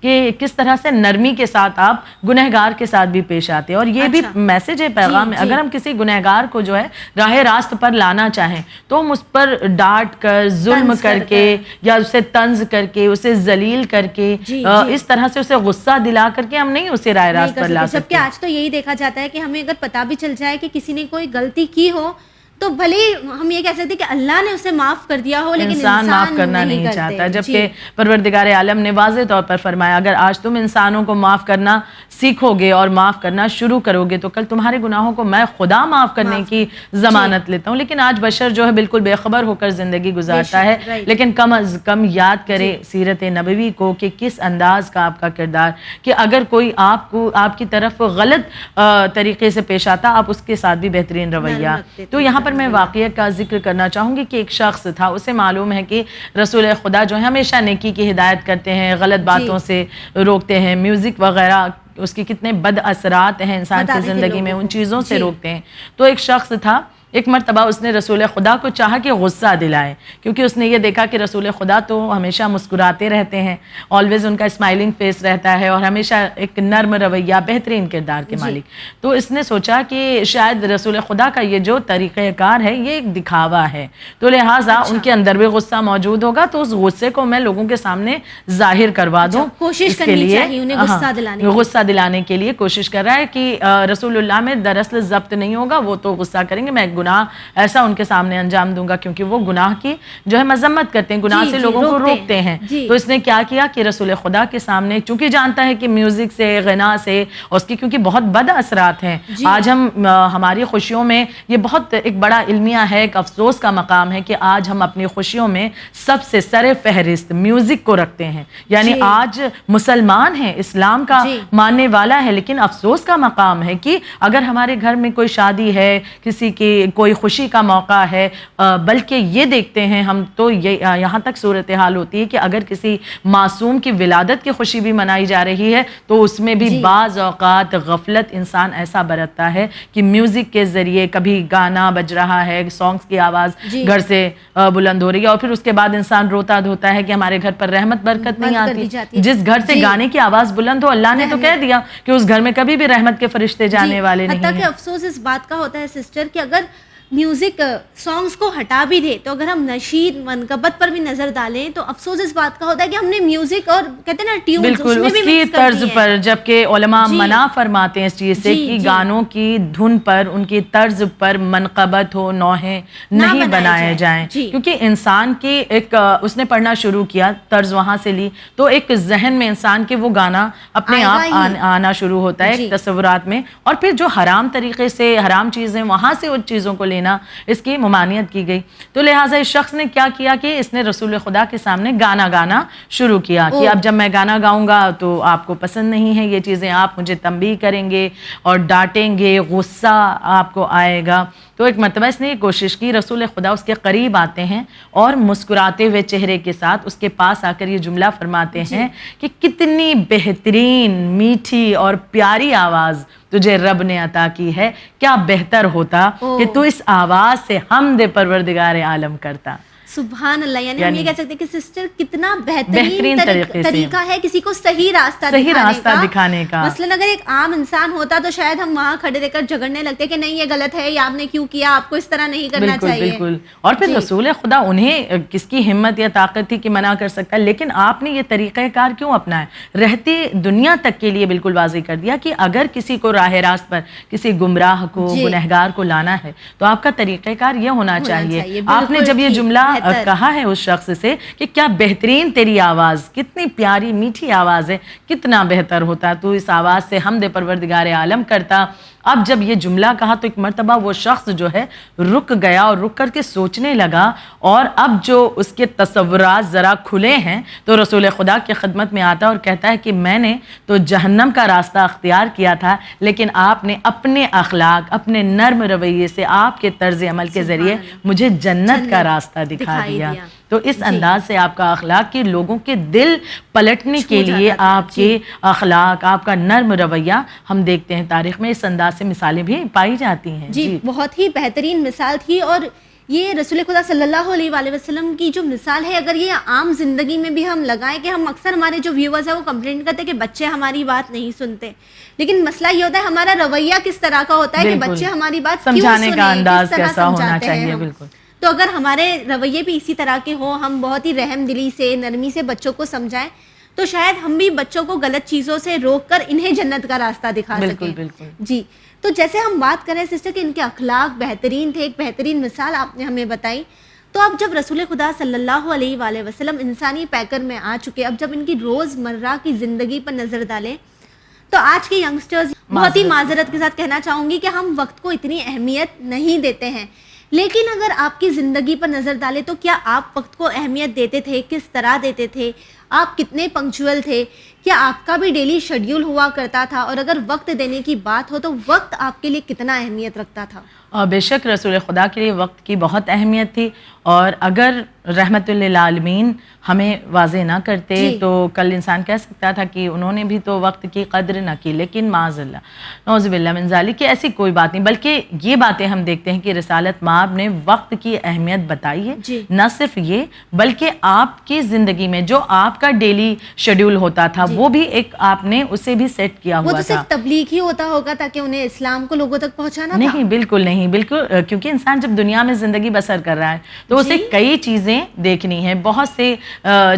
کہ کس طرح سے نرمی کے ساتھ آپ گنہگار کے ساتھ بھی پیش آتے ہیں. اور یہ بھی میسج ہے, پیغام ہے, اگر ہم کسی گنہگار کو جو ہے راہ راست پر لانا چاہیں تو ہم اس پر ڈانٹ کر, ظلم کر کے, یا اسے طنز کر کے, اسے ذلیل کر کے, اس طرح سے اسے غصہ دلا کر کے ہم نہیں اسے راہ راست پر لا سکتے. جبکہ آج تو یہی دیکھا جاتا ہے کہ ہمیں اگر پتہ بھی چل جائے کہ کسی نے کوئی غلطی کی ہو تو بھلے ہم یہ کہہ سکتے کہ اللہ نے اسے معاف کر دیا ہو, لیکن انسان معاف کرنا نہیں چاہتا. جبکہ پروردگار عالم نے واضح طور پر فرمایا اگر آج تم انسانوں کو معاف کرنا سیکھو گے اور معاف کرنا شروع کرو گے تو کل تمہارے گناہوں کو میں خدا معاف کرنے کی ضمانت لیتا ہوں. لیکن آج بشر جو ہے بالکل بے خبر ہو کر زندگی گزارتا ہے. لیکن کم از کم یاد کرے سیرت نبوی کو کہ کس انداز کا آپ کا کردار, کہ اگر کوئی آپ کی طرف غلط طریقے سے پیش آتا آپ اس کے ساتھ بھی بہترین رویہ. تو یہاں پر میں واقعہ کا ذکر کرنا چاہوں گی کہ ایک شخص تھا, اسے معلوم ہے کہ رسول خدا جو ہے ہمیشہ نیکی کی ہدایت کرتے ہیں, غلط باتوں سے روکتے ہیں, میوزک وغیرہ اس کی کتنے بد اثرات ہیں انسان کی زندگی میں, ان چیزوں سے روکتے ہیں. تو ایک شخص تھا, ایک مرتبہ اس نے رسول خدا کو چاہا کہ غصہ دلائے, کیونکہ اس نے یہ دیکھا کہ رسول خدا تو ہمیشہ مسکراتے رہتے ہیں, آلویز ان کا اسمائلنگ فیس رہتا ہے اور ہمیشہ ایک نرم رویہ, بہترین کردار کے مالک. تو اس نے سوچا کہ شاید رسول خدا کا یہ جو طریقہ کار ہے یہ ایک دکھاوا ہے, تو لہٰذا ان کے اندر بھی غصہ موجود ہوگا تو اس غصے کو میں لوگوں کے سامنے ظاہر کروا دوں. کوشش کرنی چاہیے انہیں غصہ دلانے کے لیے کوشش کر رہا ہے کہ رسول اللہ میں دراصل ضبط نہیں ہوگا, وہ تو غصہ کریں گے, میں گناہ ایسا ان کے سامنے انجام دوں گا, کیونکہ وہ گناہ کی جو ہے مذمت کرتے ہیں, گناہ سے لوگوں کو روکتے ہیں. تو اس نے کیا کیا کہ رسول خدا کے سامنے, چونکہ جانتا ہے کہ میوزک سے, غنا سے, اس کی کیونکہ بہت بد اثرات ہیں. آج ہماری خوشیوں میں یہ بہت ایک بڑا المیہ ہے, ایک افسوس کا مقام ہے کہ آج ہم اپنی خوشیوں میں سب سے سر فہرست میوزک کو رکھتے ہیں. یعنی آج مسلمان ہے, اسلام کا ماننے والا ہے, لیکن افسوس کا مقام ہے کہ اگر ہمارے گھر میں کوئی شادی ہے, کسی کی کوئی خوشی کا موقع ہے, بلکہ یہ دیکھتے ہیں ہم تو یہاں تک صورتحال ہوتی ہے کہ اگر کسی معصوم کی ولادت کی خوشی بھی منائی جا رہی ہے تو اس میں بھی بعض اوقات غفلت انسان ایسا برتتا ہے کہ میوزک کے ذریعے کبھی گانا بج رہا ہے, سانگز کی آواز گھر سے بلند ہو رہی ہے, اور پھر اس کے بعد انسان روتا دھوتا ہے کہ ہمارے گھر پر رحمت برکت نہیں آتی. جس گھر سے گانے کی آواز بلند ہو, اللہ نے تو کہہ دیا کہ اس گھر میں کبھی بھی رحمت کے فرشتے جانے والے نہیں ہیں. حتیٰ کہ افسوس اس بات کا ہوتا ہے سسٹر کہ اگر میوزک سانگز کو ہٹا بھی دے تو اگر ہم نشید منقبت پر بھی نظر ڈالیں تو افسوس اس بات کا ہوتا ہے کہ ہم نے میوزک اور کہتے ہیں نا ٹیونز بالکل اس کی طرز پر, جبکہ علماء منع فرماتے ہیں اس چیز سے کہ گانوں کی دھن پر, ان کی طرز پر منقبت ہو, نوحے نہیں بنائے جائیں, کیونکہ انسان کی ایک اس نے پڑھنا شروع کیا, طرز وہاں سے لی تو ایک ذہن میں انسان کے وہ گانا اپنے آپ آنا شروع ہوتا ہے تصورات میں, اور پھر جو حرام طریقے سے حرام چیزیں وہاں سے ان چیزوں کو لینا اس کی ممانعت کی گئی. تو لہٰذا اس شخص نے کیا کیا کہ اس نے رسول خدا کے سامنے گانا گانا شروع کیا کہ اب جب میں گانا گاؤں گا تو آپ کو پسند نہیں ہے یہ چیزیں, آپ مجھے تنبیہ کریں گے اور ڈانٹیں گے, غصہ آپ کو آئے گا. تو ایک مرتبہ اس نے یہ کوشش کی, رسول خدا اس کے قریب آتے ہیں اور مسکراتے ہوئے چہرے کے ساتھ اس کے پاس آ کر یہ جملہ فرماتے ہیں کہ کتنی بہترین, میٹھی اور پیاری آواز تجھے رب نے عطا کی ہے, کیا بہتر ہوتا کہ تو اس آواز سے حمد پروردگار عالم کرتا. سبحان اللہ. یعنی ہم یہ کہہ سکتے ہیں کہ سسٹر کتنا بہترین طریقہ ہے کسی کو صحیح راستہ دکھانے کا. مثلاً اگر ایک عام انسان ہوتا تو شاید ہم وہاں کھڑے رہ کر جھگڑنے لگتے کہ نہیں یہ غلط ہے, یا آپ نے کیوں کیا, آپ کو اس طرح نہیں کرنا چاہیے. بالکل. اور پھر رسول خدا, انہیں کس کی ہمت یا طاقت تھی کہ منع کر سکتا, لیکن آپ نے یہ طریقہ کار کیوں اپنایا, رہتی دنیا تک کے لیے بالکل واضح کر دیا کہ اگر کسی کو راہ راست پر, کسی گمراہ کو, گنہگار کو لانا ہے تو آپ کا طریقہ کار یہ ہونا چاہیے. آپ نے جب یہ جملہ کہا ہے اس شخص سے کہ کیا بہترین تیری آواز, کتنی پیاری میٹھی آواز ہے, کتنا بہتر ہوتا تو اس آواز سے حمد پروردگار عالم کرتا. اب جب یہ جملہ کہا تو ایک مرتبہ وہ شخص جو ہے رک گیا اور رک کر کے سوچنے لگا, اور اب جو اس کے تصورات ذرا کھلے ہیں تو رسول خدا کی خدمت میں آتا اور کہتا ہے کہ میں نے تو جہنم کا راستہ اختیار کیا تھا, لیکن آپ نے اپنے اخلاق, اپنے نرم رویے سے, آپ کے طرز عمل کے ذریعے مجھے جنت کا راستہ دکھا دیا. تو اس انداز سے آپ کا اخلاق کی لوگوں کے دل پلٹنے کے لیے آپ کے اخلاق, آپ کا نرم رویہ, ہم دیکھتے ہیں تاریخ میں اس انداز سے مثالیں بھی پائی جاتی ہیں. جی بہت ہی بہترین مثال تھی. اور یہ رسول خدا صلی اللہ علیہ وآلہ وسلم کی جو مثال ہے، اگر یہ عام زندگی میں بھی ہم لگائیں، کہ ہم اکثر ہمارے جو ویورز ہیں وہ کمپلین کرتے ہیں کہ بچے ہماری بات نہیں سنتے، لیکن مسئلہ یہ ہوتا ہے ہمارا رویہ کس طرح کا ہوتا ہے کہ بچے ہماری بات کیوں سمجھانے کا سنیں، انداز کس طرح کیسا ہونا سمجھاتے ہیں چاہیے. ہم. بالکل. تو اگر ہمارے رویے بھی اسی طرح کے ہوں، ہم بہت ہی رحم دلی سے، نرمی سے بچوں کو سمجھائیں، تو شاید ہم بھی بچوں کو غلط چیزوں سے روک کر انہیں جنت کا راستہ دکھا سکیں. بالکل. جی. تو جیسے ہم بات کریں سسٹر کہ ان کے اخلاق بہترین تھے، ایک بہترین مثال آپ نے ہمیں بتائی. تو اب جب رسول خدا صلی اللہ علیہ وآلہ وسلم انسانی پیکر میں آ چکے، اب جب ان کی روز مرہ کی زندگی پر نظر ڈالیں، تو آج کے ینگسٹرز بہت ہی معذرت کے ساتھ کہنا چاہوں گی کہ ہم وقت کو اتنی اہمیت نہیں دیتے ہیں. لیکن اگر آپ کی زندگی پر نظر ڈالیں تو کیا آپ وقت کو اہمیت دیتے تھے؟ کس طرح دیتے تھے؟ آپ کتنے پنکچوئل تھے؟ کیا آپ کا بھی ڈیلی شیڈیول ہوا کرتا تھا؟ اور اگر وقت دینے کی بات ہو تو وقت آپ کے لیے کتنا اہمیت رکھتا تھا؟ بے شک رسول خدا کے لیے وقت کی بہت اہمیت تھی، اور اگر رحمت للعالمین ہمیں واضح نہ کرتے تو کل انسان کہہ سکتا تھا کہ انہوں نے بھی تو وقت کی قدر نہ کی. لیکن معاذ اللہ، نعوذ باللہ من ذالک، کہ ایسی کوئی بات نہیں، بلکہ یہ باتیں ہم دیکھتے ہیں کہ رسالت مآب نے وقت کی اہمیت بتائی ہے. نہ صرف یہ، بلکہ آپ کی زندگی میں جو آپ کا ڈیلی شیڈیول ہوتا تھا وہ بھی ایک آپ نے اسے بھی سیٹ کیا ہوا تھا. وہ تو صرف تبلیغ ہی ہوتا ہوگا تاکہ انہیں اسلام کو لوگوں تک پہنچانا تھا؟ نہیں، بالکل نہیں، بالکل. کیونکہ انسان جب دنیا میں زندگی بسر کر رہا ہے تو اسے کئی چیزیں دیکھنی ہیں، بہت سے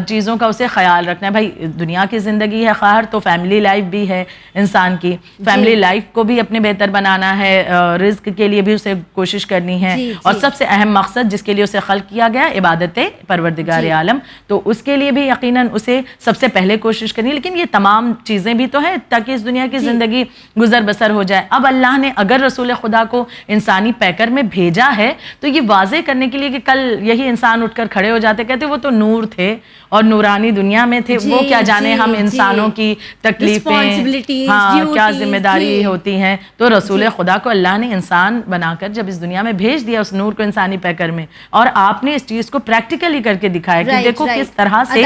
چیزوں کا اسے خیال رکھنا ہے. بھائی دنیا کی زندگی ہے خیر، تو فیملی لائف بھی ہے انسان کی، فیملی لائف کو بھی اپنے بہتر بنانا ہے، رزق کے لیے بھی اسے کوشش کرنی ہے، اور سب سے اہم مقصد جس کے لیے اسے خلق کیا گیا عبادت پروردگار عالم، تو اس کے لیے بھی یقیناً اسے سب سے پہلے کوشش کرنی ہے. لیکن یہ تمام چیزیں بھی تو ہیں تاکہ اس دنیا کی زندگی گزر بسر ہو جائے. اب اللہ نے اگر رسول خدا کو انسانی پیکر میں بھیجا ہے تو یہ واضح کرنے کے لیے کہ کل یہی انسان اٹھ کر کھڑے ہو جاتے، کہتے وہ تو نور تھے اور نورانی دنیا میں تھے، وہ کیا جانے ہم انسانوں کی تکلیفیں، ہاں کیا ذمہ داری ہوتی ہیں. تو رسول خدا کو اللہ نے انسان بنا کر جب اس دنیا میں بھیج دیا، اس نور کو انسانی پیکر میں، اور آپ نے اس چیز کو پریکٹیکلی کر کے دکھایا کہ دیکھو کس طرح سے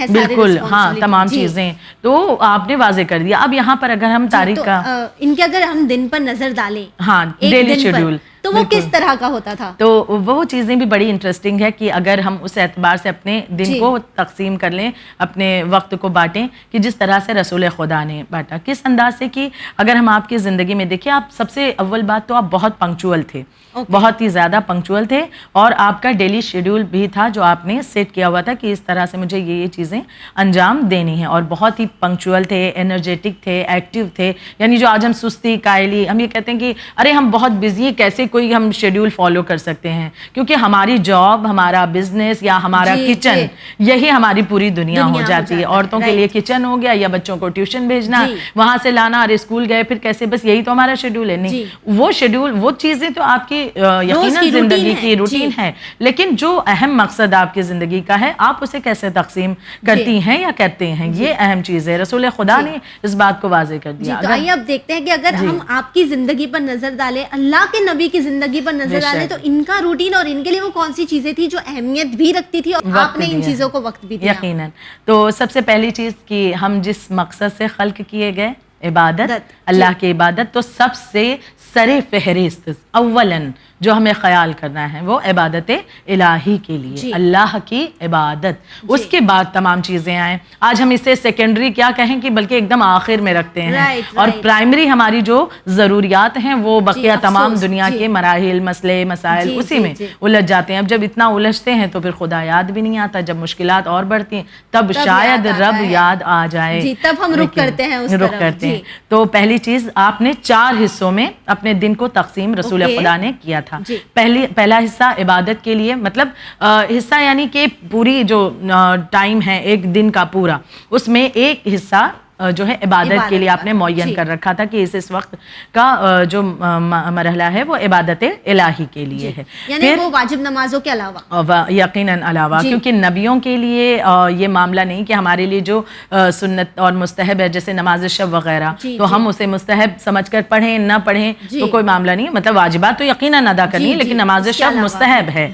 بالکل ہاں تمام چیزیں تو آپ نے واضح کر دیا. اب یہاں پر اگر ہم تاریخ کا ان کے اگر ہم دن پر نظر ڈالیں، ہاں ڈیلی شیڈیول، تو وہ کس طرح کا ہوتا تھا؟ تو وہ چیزیں بھی بڑی انٹرسٹنگ ہے کہ اگر ہم اس اعتبار سے اپنے دن کو تقسیم کر لیں، اپنے وقت کو بانٹیں کہ جس طرح سے رسول خدا نے بانٹا، کس انداز سے. کہ اگر ہم آپ کی زندگی میں دیکھیں، آپ سب سے اول بات تو آپ بہت پنکچوئل تھے، بہت ہی زیادہ پنکچوئل تھے، اور آپ کا ڈیلی شیڈیول بھی تھا جو آپ نے سیٹ کیا ہوا تھا کہ اس طرح سے مجھے یہ چیزیں انجام دینی ہیں، اور بہت ہی پنکچوئل تھے، انرجیٹک تھے، ایکٹیو تھے. یعنی جو آج ہم سستی قائلی، ہم یہ کہتے ہیں کہ ارے ہم بہت بزی ہیں، کیسے کوئی ہم شیڈیول فالو کر سکتے ہیں، کیونکہ ہماری جاب، ہمارا بزنس یا ہمارا کچن، یہی ہماری پوری دنیا ہو جاتی ہے. عورتوں کے لیے کچن ہو گیا، یا بچوں کو ٹیوشن بھیجنا، وہاں سے لانا، اور اسکول گئے پھر کیسے، بس یہی تو ہمارا شیڈیول ہے. نہیں، وہ شیڈیول، وہ چیزیں تو آپ کی یقیناً زندگی کی روٹین ہے، لیکن جو اہم مقصد آپ کی زندگی کا ہے آپ اسے کیسے تقسیم کرتی ہیں یا کرتے ہیں، یہ اہم چیز ہے. رسول خدا نے اس بات کو واضح کر دیا. تو آئیے اب دیکھتے ہیں کہ اگر ہم آپ کی زندگی پر نظر ڈالیں، اللہ کے نبی کی زندگی پر نظر ڈالیں، تو ان کا روٹین اور ان کے لیے وہ کون سی چیزیں تھی جو اہمیت بھی رکھتی تھی، اور آپ نے ان چیزوں کو وقت بھی دیا؟ یقیناً. تو سب سے پہلی چیز کہ ہم جس مقصد سے خلق کیے گئے، عبادت، اللہ کی عبادت، تو سب سے سر فہرست اولاً جو ہمیں خیال کرنا ہے وہ عبادت الہی کے لیے، اللہ کی عبادت. اس کے بعد تمام چیزیں آئیں. آج ہم اسے سیکنڈری کیا کہیں کہ بلکہ ایک دم آخر میں رکھتے ہیں، اور پرائمری ہماری جو ضروریات ہیں وہ بقیہ تمام دنیا کے مراحل، مسئلے، مسائل اسی میں الجھ جاتے ہیں. اب جب اتنا الجھتے ہیں تو پھر خدا یاد بھی نہیں آتا. جب مشکلات اور بڑھتی ہیں تب شاید رب یاد آ جائے، تب ہم رک کرتے ہیں، رک کرتے ہیں. تو پہلی چیز آپ نے 4 حصوں میں اپنے دن کو تقسیم رسول خدا نے کیا تھا. پہلا حصہ عبادت کے لیے، مطلب حصہ یعنی کہ پوری جو ٹائم ہے ایک دن کا پورا، اس میں ایک حصہ جو ہے عبادت کے لیے آپ نے معین کر رکھا تھا کہ اس وقت کا جو مرحلہ ہے وہ عبادت الہی کے لیے ہے، یعنی وہ واجب نمازوں کے علاوہ، یقیناً علاوہ، کیونکہ نبیوں کے لیے یہ معاملہ نہیں کہ ہمارے لیے جو سنت اور مستحب ہے جیسے نماز شب وغیرہ، تو ہم اسے مستحب سمجھ کر پڑھیں نہ پڑھیں تو کوئی معاملہ نہیں. مطلب واجبات تو یقیناً ادا کرنی ہے، لیکن نماز شب مستحب ہے،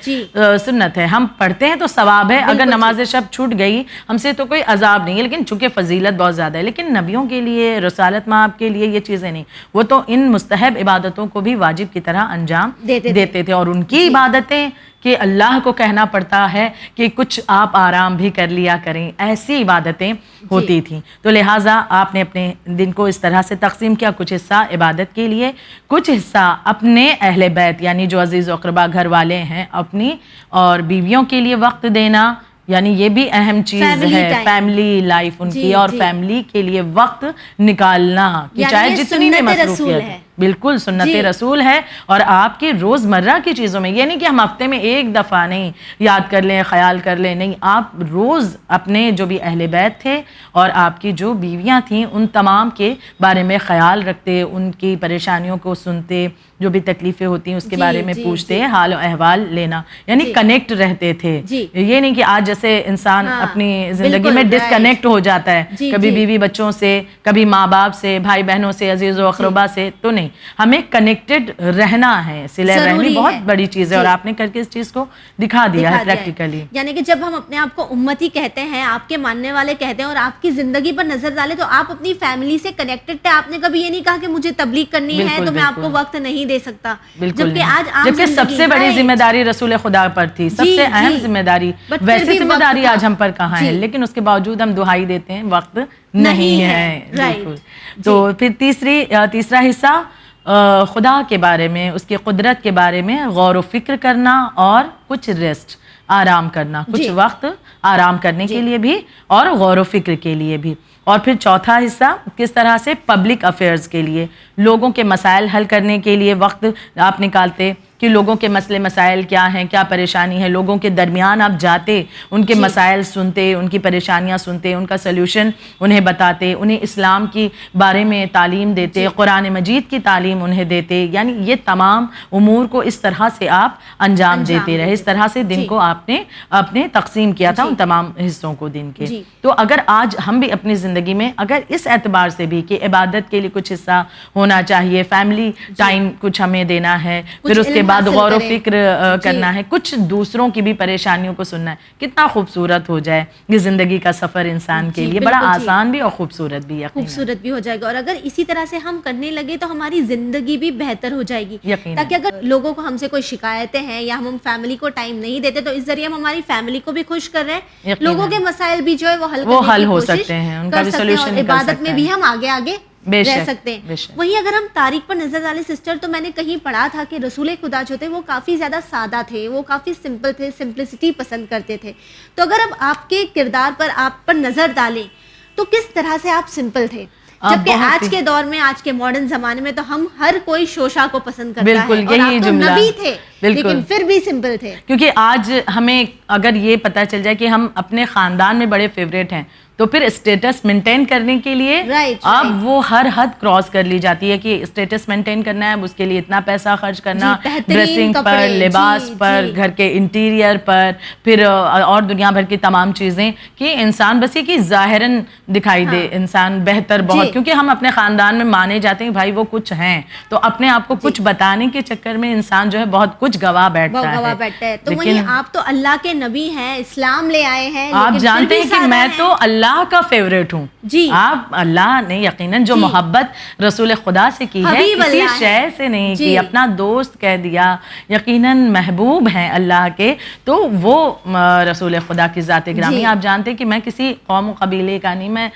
سنت ہے، ہم پڑھتے ہیں تو ثواب ہے. اگر نماز شب چھوٹ گئی ہم سے تو کوئی عذاب نہیں ہے، لیکن چونکہ فضیلت بہت زیادہ ہے. لیکن نبیوں کے لیے، رسالت مآب کے لیے یہ چیزیں نہیں، وہ تو ان مستحب عبادتوں کو بھی واجب کی طرح انجام دیتے تھے. اور ان کی عبادتیں کہ اللہ کو کہنا پڑتا ہے کہ کچھ آپ آرام بھی کر لیا کریں، ایسی عبادتیں ہوتی تھیں. تو لہٰذا آپ نے اپنے دن کو اس طرح سے تقسیم کیا، کچھ حصہ عبادت کے لیے، کچھ حصہ اپنے اہل بیت یعنی جو عزیز و اقربا گھر والے ہیں اپنی اور بیویوں کے لیے وقت دینا، یعنی یہ بھی اہم چیز ہے، فیملی لائف ان کی، اور فیملی کے لیے وقت نکالنا کہ چاہے جتنی بھی مصروفیت ہے، بالکل سنت رسول ہے. اور آپ کی روزمرہ کی چیزوں میں، یہ نہیں کہ ہم ہفتے میں ایک دفعہ نہیں یاد کر لیں، خیال کر لیں، نہیں، آپ روز اپنے جو بھی اہل بیت تھے اور آپ کی جو بیویاں تھیں ان تمام کے بارے میں خیال رکھتے، ان کی پریشانیوں کو سنتے، جو بھی تکلیفیں ہوتی ہیں اس کے بارے میں پوچھتے، حال و احوال لینا، یعنی کنیکٹ رہتے تھے. یہ نہیں کہ آج جیسے انسان اپنی زندگی میں ڈسکنیکٹ ہو جاتا ہے، کبھی بیوی بچوں سے، کبھی ماں باپ سے، بھائی بہنوں سے، عزیز و اقربا سے، تو نہیں، ہمیں کنیکٹڈ رہنا ہے. صلہ رحمی بہت بڑی چیز ہے اور آپ نے کر کے اس چیز کو دکھا دیا ہے پریکٹیکلی. یعنی کہ جب ہم اپنے آپ کو امتی کہتے ہیں، آپ کے ماننے والے کہتے ہیں، اور آپ کی زندگی پر نظر ڈالیں تو آپ اپنی فیملی سے کنیکٹڈ تھے. آپ نے کبھی یہ نہیں کہا کہ مجھے تبلیغ کرنی ہے تو میں آپ کو وقت نہیں دے سکتا، جبکہ آج جبکہ سب سے بڑی ذمہ داری رسول خدا پر تھی، سب سے اہم ذمہ داری. ویسے ذمہ داری آج ہم پر کہاں ہے، لیکن اس کے باوجود ہم دہائی دیتے ہیں وقت نہیں ہے. بالکل. تو پھر تیسرا حصہ خدا کے بارے میں، اس کی قدرت کے بارے میں غور و فکر کرنا، اور کچھ ریسٹ، آرام کرنا، کچھ وقت آرام کرنے کے لیے بھی اور غور و فکر کے لیے بھی. اور پھر چوتھا حصہ کس طرح سے پبلک افیئرز کے لیے، لوگوں کے مسائل حل کرنے کے لیے وقت آپ نکالتے کہ لوگوں کے مسئلے مسائل کیا ہیں، کیا پریشانی ہے، لوگوں کے درمیان آپ جاتے، ان کے مسائل سنتے، ان کی پریشانیاں سنتے، ان کا سلیوشن انہیں بتاتے، انہیں اسلام کی بارے میں تعلیم دیتے، قرآن مجید کی تعلیم انہیں دیتے. یعنی یہ تمام امور کو اس طرح سے آپ انجام دیتے رہے، اس طرح سے دن کو آپ نے اپنے تقسیم کیا تھا ان تمام حصوں کو دن کے. تو اگر آج ہم بھی اپنی زندگی میں اگر اس اعتبار سے بھی کہ عبادت کے لیے کچھ حصہ ہونا چاہیے، فیملی ٹائم کچھ ہمیں دینا ہے، پھر اس کے بعد غور و فکر کرنا ہے، کچھ دوسروں کی بھی پریشانیوں کو سننا ہے، کتنا خوبصورت ہو جائے یہ زندگی کا سفر انسان کے لیے، بڑا آسان بھی اور خوبصورت بھی ہو جائے گا. اور اگر اسی طرح سے ہم کرنے لگے تو ہماری زندگی بھی بہتر ہو جائے گی. تاکہ اگر لوگوں کو ہم سے کوئی شکایتیں ہیں یا ہم فیملی کو ٹائم نہیں دیتے تو اس ذریعے ہم ہماری فیملی کو بھی خوش کر رہے ہیں، لوگوں کے مسائل بھی جو ہے وہ حل ہو سکتے ہیں، ان کا بھی سولوشن نکل سکتا ہے، عبادت میں بھی ہم آگے رہ سکتے ہیں. وہیں اگر ہم تاریخ پر نظر ڈالیں سسٹر، تو میں نے کہیں پڑھا تھا کہ رسول خدا جو تھے وہ کافی زیادہ سادہ تھے، وہ کافی سمپل تھے، سمپلسٹی پسند کرتے تھے. تو اگر اب آپ کے کردار پر آپ پر نظر ڈالیں تو کس طرح سے آپ سمپل تھے؟ جبکہ آج کے دور میں، آج کے ماڈرن زمانے میں تو ہم ہر کوئی شوشا کو پسند کرتا ہے، اور آپ تو نبی تھے لیکن پھر بھی سمپل تھے. کیونکہ آج ہمیں اگر یہ پتہ چل جائے کہ ہم اپنے خاندان میں بڑے فیوریٹ ہیں تو پھر اسٹیٹس مینٹین کرنے کے لیے اب وہ ہر حد کراس کر لی جاتی ہے کہ اسٹیٹس مینٹین کرنا ہے، اب اس کے لیے اتنا پیسہ خرچ کرنا، ڈریسنگ پر، لباس پر، گھر کے انٹیریئر پر، پھر اور دنیا بھر کی تمام چیزیں، کہ انسان بس یہ کہ ظاہراً دکھائی دے انسان بہتر بہت، کیونکہ ہم اپنے خاندان میں مانے جاتے ہیں بھائی وہ کچھ ہیں، تو اپنے آپ کو کچھ بتانے کے چکر میں انسان جو ہے بہت کچھ گوا بیٹھتا ہے. تو وہیں آپ تو اللہ کے نبی ہیں، اسلام لے آئے ہیں، آپ جانتے ہیں کہ میں تو اللہ کا فیوریٹ ہوں. آپ اللہ نے یقیناً جو محبت رسول خدا سے کی ہے کسی شے سے نہیں کی، اپنا دوست کہہ دیا، یقیناً محبوب ہیں اللہ کے، تو وہ رسول خدا کی ذات گرامی. آپ جانتے ہیں کہ میں کسی قوم و قبیلے کا نہیں، میں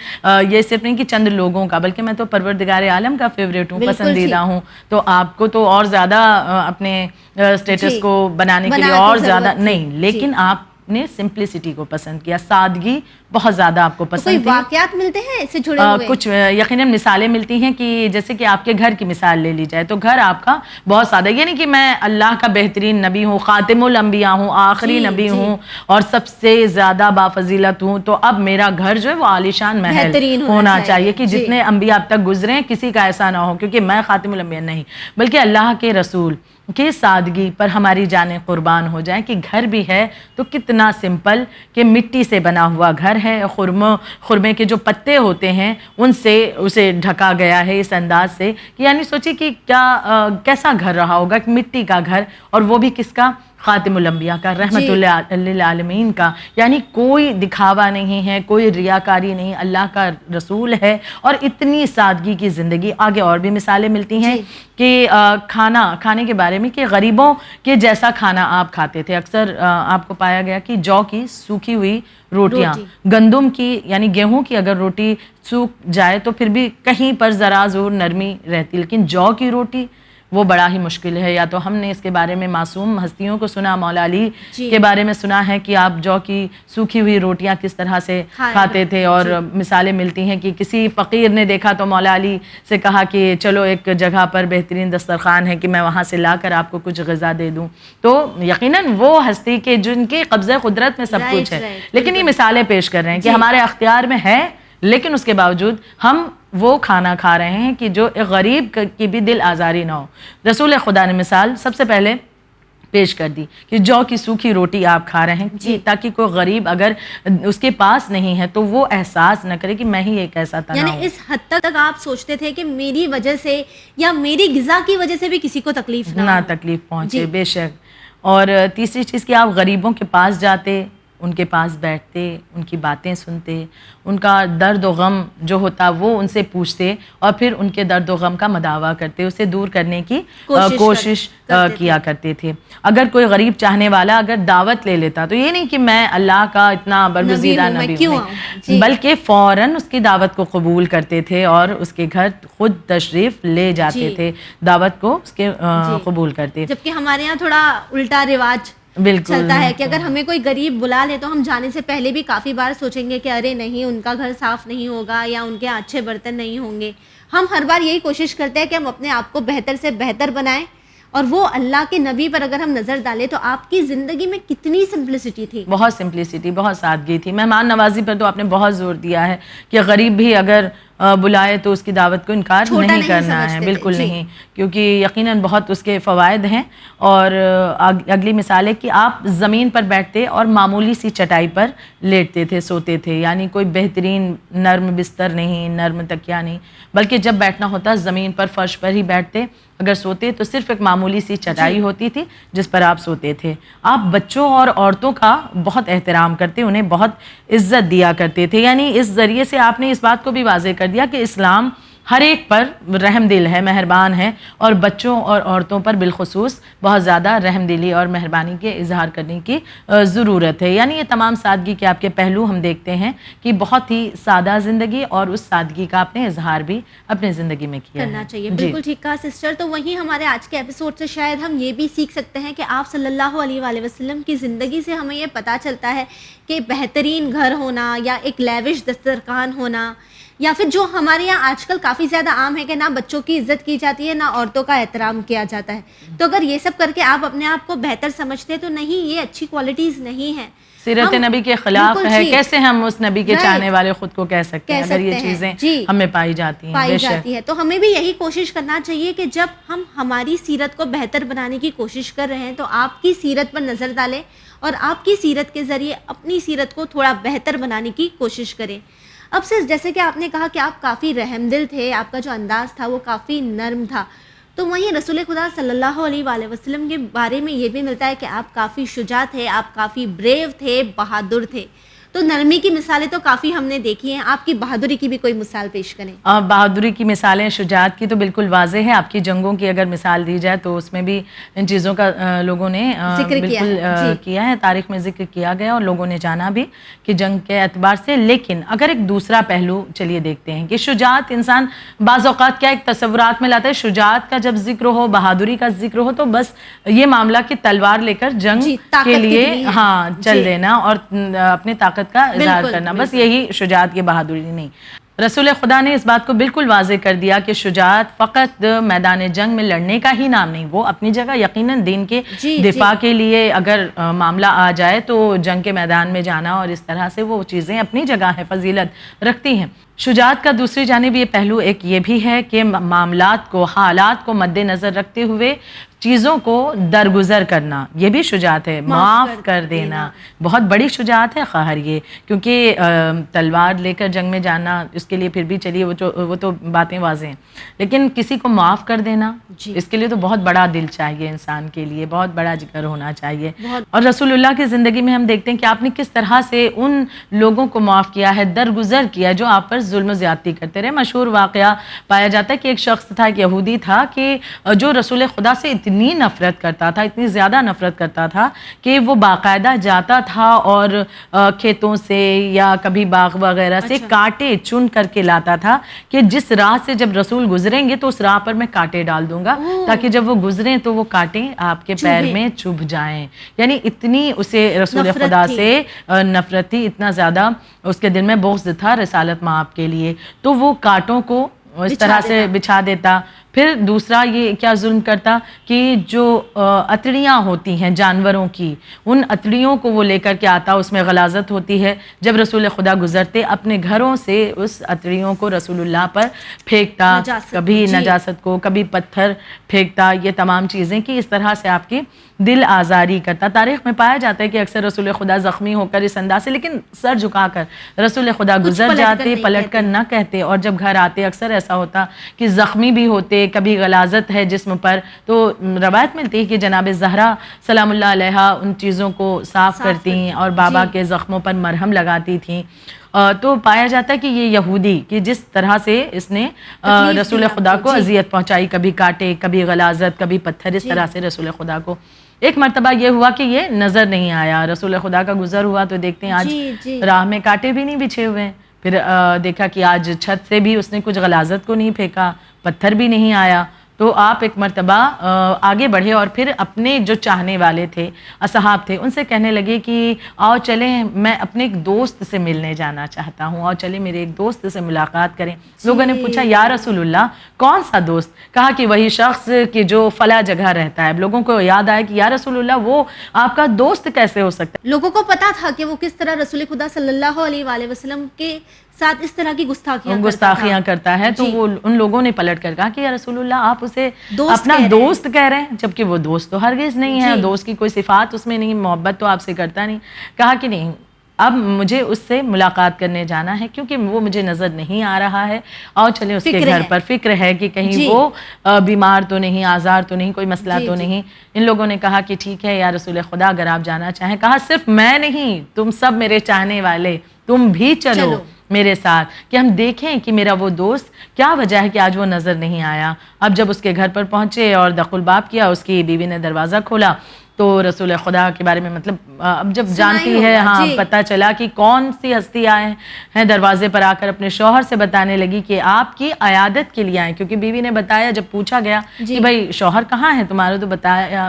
یہ صرف نہیں کہ چند لوگوں کا، بلکہ میں تو پروردگار عالم کا فیوریٹ ہوں، پسندیدہ ہوں. تو آپ کو تو اور زیادہ اپنے اسٹیٹس کو بنانے کے لیے اور زیادہ نہیں، لیکن آپ نے سمپلسٹی کو پسند کیا، سادگی بہت زیادہ آپ کو پسند تھی. واقعات ملتے ہیں اس سے جڑے ہوئے؟ کچھ یقیناً مثالیں ملتی ہیں کہ جیسے کہ آپ کے گھر کی مثال لے لی جائے تو گھر آپ کا بہت سادہ، یعنی کہ میں اللہ کا بہترین نبی ہوں، خاتم الانبیاء ہوں، آخری نبی ہوں اور سب سے زیادہ بافضیلت ہوں، تو اب میرا گھر جو ہے وہ عالیشان محل ہونا چاہیے کہ جتنے انبیاء اب تک گزرے ہیں کسی کا ایسا نہ ہو، کیونکہ میں خاتم الانبیاء نہیں بلکہ اللہ کے رسول کی سادگی پر ہماری جانیں قربان ہو جائیں کہ گھر بھی ہے تو کتنا سمپل، کہ مٹی سے بنا ہوا گھر ہے، خرمے کے جو پتے ہوتے ہیں ان سے اسے ڈھکا گیا ہے اس انداز سے کہ یعنی سوچیں کہ کیسا گھر رہا ہوگا، مٹی کا گھر، اور وہ بھی کس کا؟ خاتم الانبیاء کا، رحمت للعالمین کا، یعنی کوئی دکھاوا نہیں ہے، کوئی ریاکاری نہیں، اللہ کا رسول ہے، اور اتنی سادگی کی زندگی۔ آگے اور بھی مثالیں ملتی ہیں کہ کھانے کے بارے میں کہ غریبوں کے جیسا کھانا آپ کھاتے تھے۔ اکثر آپ کو پایا گیا کہ جو کی سوکھی ہوئی روٹیاں، گندم کی یعنی گیہوں کی اگر روٹی سوکھ جائے تو پھر بھی کہیں پر ذرا ضرور نرمی رہتی، لیکن جو کی روٹی وہ بڑا ہی مشکل ہے۔ یا تو ہم نے اس کے بارے میں معصوم ہستیوں کو سنا، مولا علی کے بارے میں سنا ہے کہ آپ جو کی سوکھی ہوئی روٹیاں کس طرح سے کھاتے تھے، اور مثالیں ملتی ہیں کہ کسی فقیر نے دیکھا تو مولا علی سے کہا کہ چلو ایک جگہ پر بہترین دسترخوان ہے کہ میں وہاں سے لا کر آپ کو کچھ غذا دے دوں۔ تو یقیناً وہ ہستی کے جن کے قبضہ قدرت میں سب کچھ ہے، لیکن یہ مثالیں پیش کر رہے ہیں کہ ہمارے اختیار میں ہے، لیکن اس کے باوجود ہم وہ کھانا کھا رہے ہیں کہ جو ایک غریب کی بھی دل آزاری نہ ہو۔ رسول خدا نے مثال سب سے پہلے پیش کر دی کہ جو کی سوکھی روٹی آپ کھا رہے ہیں، تاکہ کوئی غریب اگر اس کے پاس نہیں ہے تو وہ احساس نہ کرے کہ میں ہی ایک ایسا تنہا ہوں۔ یعنی اس حد تک آپ سوچتے تھے کہ میری وجہ سے یا میری غذا کی وجہ سے بھی کسی کو تکلیف نہ تکلیف پہنچے، بے شک۔ اور تیسری چیز کہ آپ غریبوں کے پاس جاتے، ان کے پاس بیٹھتے، ان کی باتیں سنتے، ان کا درد و غم جو ہوتا وہ ان سے پوچھتے، اور پھر ان کے درد و غم کا مداوا کرتے، اسے دور کرنے کی کوشش کیا کرتے تھے۔ اگر کوئی غریب چاہنے والا اگر دعوت لے لیتا تو یہ نہیں کہ میں اللہ کا اتنا برگزیدہ نبی ہوں، بلکہ فوراً اس کی دعوت کو قبول کرتے تھے اور اس کے گھر خود تشریف لے جاتے تھے، دعوت کو اس کے قبول کرتے۔ جبکہ ہمارے یہاں تھوڑا الٹا رواج چلتا ہے کہ اگر ہمیں کوئی غریب بلا لے تو ہم جانے سے پہلے بھی کافی بار سوچیں گے کہ ارے نہیں، ان کا گھر صاف نہیں ہوگا یا ان کے اچھے برتن نہیں ہوں گے۔ ہم ہر بار یہی کوشش کرتے ہیں کہ ہم اپنے آپ کو بہتر سے بہتر بنائیں، اور وہ اللہ کے نبی پر اگر ہم نظر ڈالیں تو آپ کی زندگی میں کتنی سمپلسٹی تھی، بہت سمپلسٹی، بہت سادگی تھی۔ مہمان نوازی پر تو آپ نے بہت زور دیا ہے کہ غریب بھی اگر بلائے تو اس کی دعوت کو انکار نہیں کرنا ہے، بالکل نہیں، کیونکہ یقیناً بہت اس کے فوائد ہیں۔ اور اگلی مثال ہے کہ آپ زمین پر بیٹھتے اور معمولی سی چٹائی پر لیٹتے تھے، سوتے تھے، یعنی کوئی بہترین نرم بستر نہیں، نرم تکیہ نہیں، بلکہ جب بیٹھنا ہوتا زمین پر، فرش پر ہی بیٹھتے۔ اگر سوتے تو صرف ایک معمولی سی چٹائی ہوتی تھی جس پر آپ سوتے تھے۔ آپ بچوں اور عورتوں کا بہت احترام کرتے، انہیں بہت عزت دیا کرتے تھے، یعنی اس ذریعے سے آپ نے اس بات کو بھی واضح کر دیا کہ اسلام ہر ایک پر رحم دل ہے، مہربان ہے، اور بچوں اور عورتوں پر بالخصوص بہت زیادہ رحم دلی اور مہربانی کے اظہار کرنے کی ضرورت ہے۔ یعنی یہ تمام سادگی کے آپ کے پہلو ہم دیکھتے ہیں کہ بہت ہی سادہ زندگی، اور اس سادگی کا آپ نے اظہار بھی اپنے زندگی میں کیا کرنا چاہیے۔ بالکل ٹھیک کہا سسٹر۔ تو وہیں ہمارے آج کے ایپیسوڈ سے شاید ہم یہ بھی سیکھ سکتے ہیں کہ آپ صلی اللہ علیہ وآلہ وسلم کی زندگی سے ہمیں یہ پتہ چلتا ہے کہ بہترین گھر ہونا یا ایک لیوش دسترخوان ہونا، یا پھر جو ہمارے یہاں آج کل کافی زیادہ عام ہے کہ نہ بچوں کی عزت کی جاتی ہے، نہ عورتوں کا احترام کیا جاتا ہے، تو اگر یہ سب کر کے آپ اپنے آپ کو بہتر سمجھتے تو نہیں، یہ اچھی کوالٹیز نہیں ہیں، سیرت نبی کے خلاف ہے۔ کیسے ہم اس نبی کے چاہنے والے خود کو کہہ سکتے ہیں اگر یہ چیزیں ہمیں پائی جاتی ہیں؟ تو ہمیں بھی یہی کوشش کرنا چاہیے کہ جب ہم ہماری سیرت کو بہتر بنانے کی کوشش کر رہے ہیں تو آپ کی سیرت پر نظر ڈالیں اور آپ کی سیرت کے ذریعے اپنی سیرت کو تھوڑا بہتر بنانے کی کوشش کریں۔ اب سے جیسے کہ آپ نے کہا کہ آپ کافی رحم دل تھے، آپ کا جو انداز تھا وہ کافی نرم تھا، تو وہیں رسول خدا صلی اللہ علیہ وآلہ وسلم کے بارے میں یہ بھی ملتا ہے کہ آپ کافی شجاع تھے، آپ کافی بریو تھے، بہادر تھے۔ تو نرمی کی مثالیں تو کافی ہم نے دیکھی ہیں، آپ کی بہادری کی بھی کوئی مثال پیش کریں۔ بہادری کی مثالیں، شجاعت کی تو بالکل واضح ہے۔ آپ کی جنگوں کی اگر مثال دی جائے تو اس میں بھی ان چیزوں کا لوگوں نے بالکل کیا ہے، تاریخ میں ذکر کیا گیا اور لوگوں نے جانا بھی کہ جنگ کے اعتبار سے۔ لیکن اگر ایک دوسرا پہلو چلیے دیکھتے ہیں کہ شجاعت انسان بعض اوقات کیا ایک تصورات میں لاتا ہے، شجاعت کا جب ذکر ہو، بہادری کا ذکر ہو تو بس یہ معاملہ کہ تلوار لے کر جنگ کے لیے چل دینا اور اپنی طاقت کا اظہار کرنا، بس یہی شجاعت کی بہادری نہیں۔ رسول خدا نے اس بات کو بالکل واضح کر دیا کہ شجاعت فقط میدان جنگ میں لڑنے کا ہی نام نہیں، وہ اپنی جگہ یقیناً دین کے دفاع کے لیے اگر معاملہ آ جائے تو جنگ کے میدان میں جانا اور اس طرح سے وہ چیزیں اپنی جگہ ہے، فضیلت رکھتی ہیں۔ شجاعت کا دوسری جانب یہ پہلو ایک یہ بھی ہے کہ معاملات کو، حالات کو مد نظر رکھتے ہوئے چیزوں کو درگزر کرنا یہ بھی شجاعت ہے، معاف کر دینا بہت بڑی شجاعت ہے خواہر یہ، کیونکہ تلوار لے کر جنگ میں جانا اس کے لیے پھر بھی چلیے وہ تو باتیں واضح ہیں، لیکن کسی کو معاف کر دینا اس کے لیے تو بہت بڑا دل چاہیے انسان کے لیے، بہت بڑا جگر ہونا چاہیے۔ اور رسول اللہ کی زندگی میں ہم دیکھتے ہیں کہ آپ نے کس طرح سے ان لوگوں کو معاف کیا ہے، درگزر کیا جو آپ پر ظلم و زیادتی کرتے رہے۔ مشہور واقعہ پایا جاتا ہے کہ ایک شخص تھا، ایک یہودی تھا کہ جو رسول خدا سے اتنی نفرت کرتا تھا، اتنی زیادہ نفرت کرتا تھا کہ وہ باقاعدہ جاتا تھا اور کھیتوں سے یا کبھی باغ وغیرہ سے کانٹے چن کر کے لاتا تھا کہ جس راہ سے جب رسول گزریں گے تو اس راہ پر میں کانٹے ڈال دوں گا تاکہ جب وہ گزریں تو وہ کانٹے آپ کے پیر میں چبھ جائیں۔ یعنی اتنی اسے رسول خدا سے نفرت تھی، اتنا زیادہ اس کے دل میں بغض تھا رسالت مآب کے لیے، تو وہ کانٹوں کو اس طرح سے بچھا دیتا۔ پھر دوسرا یہ کیا ظلم کرتا کہ جو اتڑیاں ہوتی ہیں جانوروں کی، ان اتڑیوں کو وہ لے کر کے آتا، اس میں غلاظت ہوتی ہے، جب رسول خدا گزرتے اپنے گھروں سے اس اتڑیوں کو رسول اللہ پر پھینکتا، کبھی نجاست کو، کبھی پتھر پھینکتا، یہ تمام چیزیں کہ اس طرح سے آپ کی دل آزاری کرتا۔ تاریخ میں پایا جاتا ہے کہ اکثر رسول خدا زخمی ہو کر اس انداز سے لیکن سر جھکا کر رسول خدا گزر جاتے، پلٹ کر نہ کہتے، اور جب گھر آتے اکثر ایسا ہوتا کہ زخمی بھی ہوتے، کبھی غلاظت ہے جسم پر، تو روایت ملتی ہے کہ جناب زہرا سلام اللہ علیہا ان چیزوں کو صاف کرتی ہیں اور بابا کے زخموں پر مرہم لگاتی تھیں۔ تو پایا جاتا ہے کہ یہ یہودی کہ جس طرح سے اس نے رسول خدا کو اذیت پہنچائی، کبھی کاٹے، کبھی غلاظت، کبھی پتھر، اس طرح سے رسول خدا کو۔ ایک مرتبہ یہ ہوا کہ یہ نظر نہیں آیا، رسول خدا کا گزر ہوا تو دیکھتے ہیں آج راہ میں کانٹے بھی نہیں بچھے ہوئے ہیں، پھر دیکھا کہ آج چھت سے بھی اس نے کچھ غلاظت کو نہیں پھینکا، پتھر بھی نہیں آیا، تو آپ ایک مرتبہ آگے بڑھے اور پھر اپنے جو چاہنے والے تھے، اصحاب تھے، ان سے کہنے لگے کہ آؤ چلیں، میں اپنے ایک دوست سے ملنے جانا چاہتا ہوں، آؤ چلیں میرے ایک دوست سے ملاقات کریں۔ لوگوں نے پوچھا یا رسول اللہ کون سا دوست؟ کہا کہ وہی شخص کہ جو فلاں جگہ رہتا ہے۔ لوگوں کو یاد آیا کہ یا رسول اللہ وہ آپ کا دوست کیسے ہو سکتا ہے؟ لوگوں کو پتا تھا کہ وہ کس طرح رسول خدا صلی اللہ علیہ وآلہ وسلم کے ساتھ اس طرح کی گستاخیاں کرتا ہے، تو وہ ان لوگوں نے پلٹ کر کہا کہ یا رسول اللہ آپ اسے اپنا دوست کہہ رہے ہیں، جبکہ وہ دوست تو ہرگز نہیں ہے، دوست کی کوئی صفات اس میں نہیں، محبت تو آپ سے کرتا نہیں۔ کہا کہ نہیں، اب مجھے اس سے ملاقات کرنے جانا ہے کیونکہ وہ مجھے نظر نہیں آ رہا ہے، اور چلے اس کے گھر پر، فکر ہے کہ کہیں وہ بیمار تو نہیں، آزار تو نہیں، کوئی مسئلہ تو نہیں۔ ان لوگوں نے کہا کہ ٹھیک ہے یا رسول خدا اگر آپ جانا چاہیں۔ کہا صرف میں نہیں، تم سب میرے چاہنے والے تم بھی چلو میرے ساتھ کہ ہم دیکھیں کہ میرا وہ دوست کیا وجہ ہے کہ آج وہ نظر نہیں آیا۔ اب جب اس کے گھر پر پہنچے اور دخل الباب کیا، اس کی بیوی نے دروازہ کھولا تو رسول خدا کے بارے میں مطلب اب جب جانتی ہے، ہاں پتہ چلا کہ کون سی ہستی آئے ہیں، دروازے پر آ کر اپنے شوہر سے بتانے لگی کہ آپ کی عیادت کے لیے آئے، کیونکہ بیوی نے بتایا، جب پوچھا گیا کہ بھائی شوہر کہاں ہے تمہارے، تو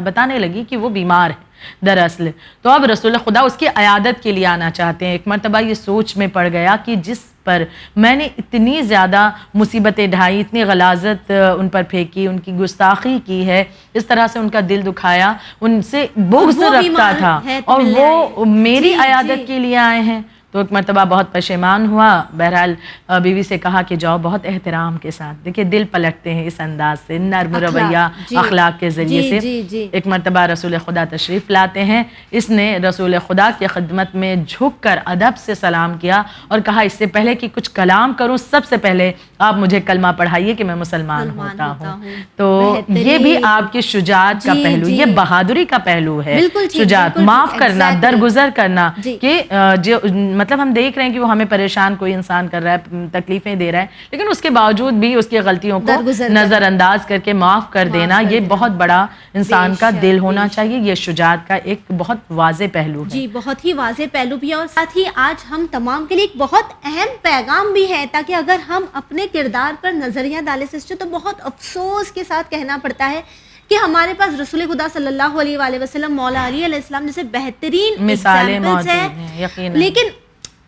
بتانے لگی کہ وہ بیمار ہے دراصل، تو اب رسول خدا اس کی عیادت کے لیے آنا چاہتے ہیں۔ ایک مرتبہ یہ سوچ میں پڑ گیا کہ جس پر میں نے اتنی زیادہ مصیبتیں ڈھائی، اتنی غلاظت ان پر پھینکی، ان کی گستاخی کی ہے، اس طرح سے ان کا دل دکھایا، ان سے بغض رکھتا تھا، اور وہ میری عیادت کے لیے آئے ہیں۔ تو ایک مرتبہ بہت پشیمان ہوا، بہرحال بیوی سے کہا کہ جاؤ، بہت احترام کے ساتھ، دیکھیں دل پلٹتے ہیں اس انداز سے، نرم رویہ اخلاق کے ذریعے سے۔ ایک مرتبہ رسول خدا تشریف لاتے ہیں، اس نے رسول خدا کی خدمت میں جھک کر ادب سے سلام کیا اور کہا اس سے پہلے کہ کچھ کلام کروں، سب سے پہلے آپ مجھے کلمہ پڑھائیے کہ میں مسلمان ہوتا ہوں۔ تو یہ بھی آپ کی شجاعت کا پہلو، یہ بہادری کا پہلو ہے، شجاعت، معاف کرنا، درگزر کرنا، کہ جو مطلب ہم دیکھ رہے ہیں کہ وہ ہمیں پریشان کوئی انسان کر رہا ہے، تکلیفیں دے رہا ہے، لیکن اس کے باوجود بھی اس کی غلطیوں کو نظر انداز کر کے معاف کر دینا، یہ بہت بڑا انسان کا دل ہونا چاہیے، یہ شجاعت کا ایک بہت واضح پہلو ہے۔ جی بہت ہی واضح پہلو بھی ہے، اور ساتھ ہی آج ہم تمام کے لیے ایک بہت اہم پیغام بھی ہے، تاکہ اگر ہم اپنے کردار پر نظریہ ڈالے سسٹر تو بہت افسوس کے ساتھ کہنا پڑتا ہے کہ ہمارے پاس رسول خدا صلی اللہ علیہ وآلہ وسلم، مولا علی علیہ السلام جیسے بہترین مثالیں ایگزامپلز موجود ہیں، یقیناً، لیکن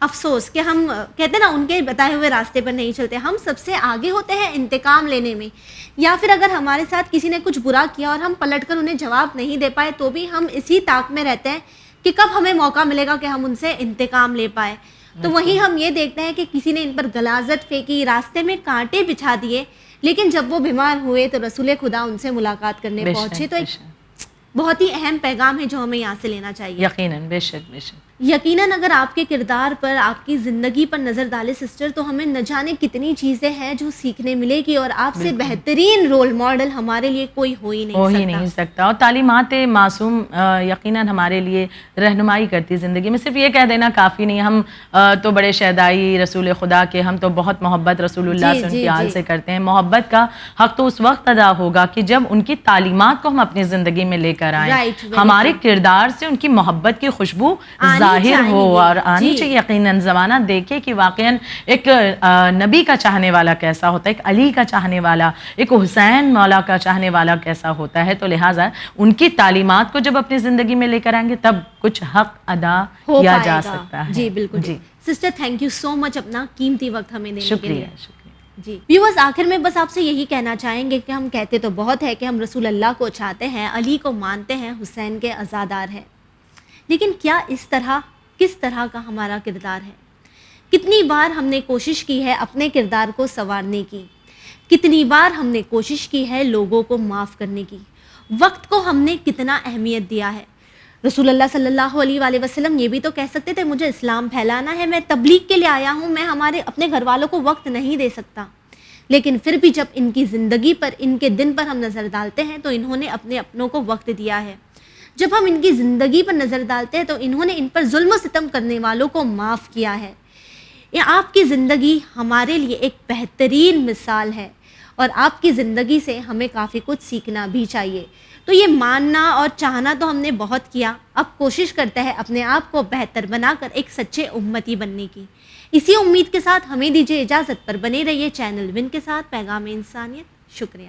افسوس کہ ہم کہتے ہیں نا ان کے بتائے ہوئے راستے پر نہیں چلتے، ہم سب سے آگے ہوتے ہیں انتقام لینے میں، یا پھر اگر ہمارے ساتھ کسی نے کچھ برا کیا اور ہم پلٹ کر انہیں جواب نہیں دے پائے تو بھی ہم اسی طاق میں رہتے ہیں کہ کب ہمیں موقع ملے گا کہ ہم ان سے انتقام لے پائے۔ تو وہیں ہم یہ دیکھتے ہیں کہ کسی نے ان پر غلاظت پھینکی، راستے میں کانٹے بچھا دیے، لیکن جب وہ بیمار ہوئے تو رسول خدا ان سے ملاقات کرنے پہنچے. تو ایک بہت ہی اہم پیغام ہے جو ہمیں یہاں سے لینا چاہیے. یقیناً، بے شک بے شک. یقیناً اگر آپ کے کردار پر، آپ کی زندگی پر نظر ڈالے سسٹر، تو ہمیں نہ جانے کتنی چیزیں ہیں جو سیکھنے ملے گی، اور آپ سے بہترین رول ماڈل ہمارے لیے کوئی ہو ہی نہیں سکتا. اور تعلیمات معصوم یقیناً ہمارے لیے رہنمائی کرتی زندگی میں. صرف یہ کہہ دینا کافی نہیں ہم تو بڑے شہدائی رسول خدا کے، ہم تو بہت محبت رسول اللہ سے، ان کی آل سے کرتے ہیں. محبت کا حق تو اس وقت ادا ہوگا کہ جب ان کی تعلیمات کو ہم اپنی زندگی میں لے کر آئیں، ہمارے کردار سے ان کی محبت کی خوشبو ظاہر ہو اور آنی چاہیے. یقیناً زمانہ دیکھے کہ واقعاً ایک نبی کا چاہنے والا کیسا ہوتا ہے، ایک علی کا چاہنے والا، ایک حسین مولا کا چاہنے والا کیسا ہوتا ہے. تو لہٰذا ان کی تعلیمات کو جب اپنی زندگی میں لے کر آئیں گے تب کچھ حق ادا کیا جا سکتا ہے. جی بالکل. جی سسٹر، تھینک یو سو مچ اپنا قیمتی وقت ہمیں دینے کے لیے. شکریہ. جی ویورز، آخر میں بس آپ سے یہی کہنا چاہیں گے کہ ہم کہتے تو بہت ہے کہ ہم رسول اللہ کو چاہتے ہیں، علی کو مانتے ہیں، حسین کے عزادار ہیں، لیکن کیا کس طرح کا ہمارا کردار ہے؟ کتنی بار ہم نے کوشش کی ہے اپنے کردار کو سنوارنے کی، کتنی بار ہم نے کوشش کی ہے لوگوں کو معاف کرنے کی، وقت کو ہم نے کتنا اہمیت دیا ہے. رسول اللہ صلی اللہ علیہ وآلہ وسلم یہ بھی تو کہہ سکتے تھے مجھے اسلام پھیلانا ہے، میں تبلیغ کے لیے آیا ہوں، میں اپنے گھر والوں کو وقت نہیں دے سکتا. لیکن پھر بھی جب ان کی زندگی پر، ان کے دن پر ہم نظر ڈالتے ہیں تو انہوں نے اپنے اپنوں کو وقت دیا ہے. جب ہم ان کی زندگی پر نظر ڈالتے ہیں تو انہوں نے ان پر ظلم و ستم کرنے والوں کو معاف کیا ہے. آپ کی زندگی ہمارے لیے ایک بہترین مثال ہے، اور آپ کی زندگی سے ہمیں کافی کچھ سیکھنا بھی چاہیے. تو یہ ماننا اور چاہنا تو ہم نے بہت کیا، اب کوشش کرتا ہے اپنے آپ کو بہتر بنا کر ایک سچے امتی بننے کی. اسی امید کے ساتھ ہمیں دیجیے اجازت، پر بنے رہیے چینل ون کے ساتھ پیغام انسانیت. شکریہ.